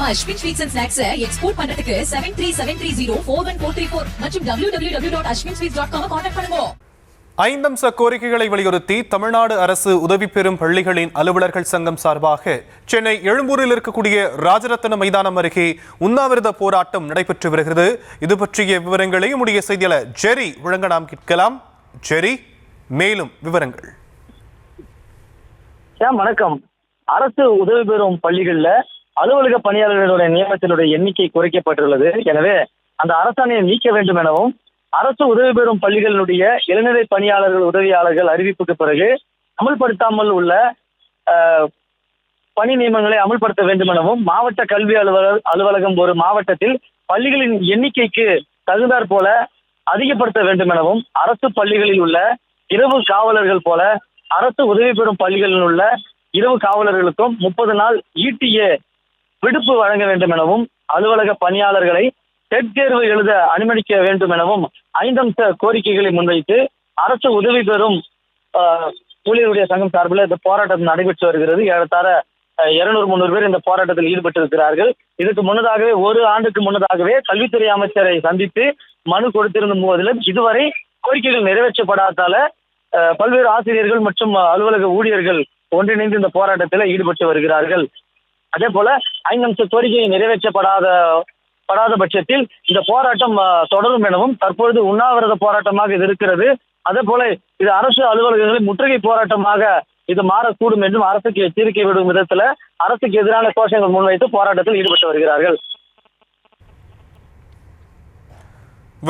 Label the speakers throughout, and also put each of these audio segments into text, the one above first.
Speaker 1: நம்ம Ashwin sweets and snacks export பண்றதுக்கு 7373041434 மற்றும் www.ashwinsweets.com கான்டாக்ட் பண்ணுங்க.
Speaker 2: 5 அம்ச கோரிக்கைகளை வலியுறுத்தி தமிழ்நாடு அரசு உதவி பெறும் பள்ளிகளின் அலுவலர்கள் சங்கம் சார்பாக சென்னை எழும்பூரில் இருக்கக்கூடிய ராஜரத்ன மைதானம் அருகே உண்ணாவிரத போராட்டம் நடைபெற்று வருகிறது. இது பற்றிய விவரங்களை நம்முடைய செய்தியாளர் ஜெரி வழங்க நாம் கேட்கலாம். ஜெரி, மேலும் விவரங்கள்.
Speaker 3: வணக்கம். அரசு உதவி பெறும் பள்ளிகள்ல அலுவலக பணியாளர்களுடைய நியமனத்தினுடைய எண்ணிக்கை குறைக்கப்பட்டுள்ளது. எனவே அந்த அரசாணையை நீக்க வேண்டும் எனவும் அரசு உதவி பெறும் பள்ளிகளுடைய இளநிலை பணியாளர்கள் உதவியாளர்கள் அறிவிப்புக்கு பிறகு அமல்படுத்தாமல் உள்ள பணி நியமனங்களை அமல்படுத்த வேண்டும் எனவும் மாவட்ட கல்வி அலுவலகம் ஒரு மாவட்டத்தில் பள்ளிகளின் எண்ணிக்கைக்கு தகுந்தாற் போல அதிகப்படுத்த வேண்டும் எனவும் அரசு பள்ளிகளில் உள்ள இரவு காவலர்கள் போல அரசு உதவி பெறும் பள்ளிகளில் உள்ள இரவு காவலர்களுக்கும் 30 நாள் ஈட்டிய விடுப்பு வழங்க வேண்டும் எனவும் அலுவலக பணியாளர்களை டெட் தேர்வு எழுத அனுமதிக்க வேண்டும் எனவும் 5 அம்ச கோரிக்கைகளை முன்வைத்து அரசு உதவி பெறும் ஊழியருடைய சங்கம் சார்பில் இந்த போராட்டம் நடைபெற்று வருகிறது. ஏறத்தாழ 200-300 பேர் இந்த போராட்டத்தில் ஈடுபட்டிருக்கிறார்கள். இதுக்கு முன்னதாகவே ஒரு ஆண்டுக்கு முன்னதாகவே கல்வித்துறை அமைச்சரை சந்தித்து மனு கொடுத்திருந்த போதிலும் இதுவரை கோரிக்கைகள் நிறைவேற்றப்படாதால பல்வேறு ஆசிரியர்கள் மற்றும் அலுவலக ஊழியர்கள் ஒன்றிணைந்து இந்த போராட்டத்தில் ஈடுபட்டு வருகிறார்கள். அதே போல 5 அம்ச கோரிக்கை நிறைவேற்றப்படாத பட்சத்தில் இந்த போராட்டம் தொடரும் எனவும் தற்பொழுது உண்ணாவிரத போராட்டமாக இது இருக்கிறது. அதே போல இது அரசு அலுவலகங்களில் முற்றுகை போராட்டமாக இது மாறக்கூடும் என்றும் அரசுக்கு எச்சரிக்கை விடும் விதத்துல அரசுக்கு எதிரான கோஷங்கள் முன்வைத்து போராட்டத்தில் ஈடுபட்டு வருகிறார்கள்.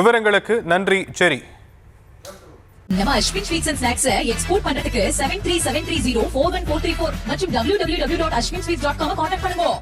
Speaker 2: விவரங்களுக்கு நன்றி ஜெரி.
Speaker 1: நம்ம Ashwin sweets and snacks export பண்றதுக்கு 7373041434 மற்றும் www.ashwinsweets.com கான்டாக்ட் பண்ணுங்க.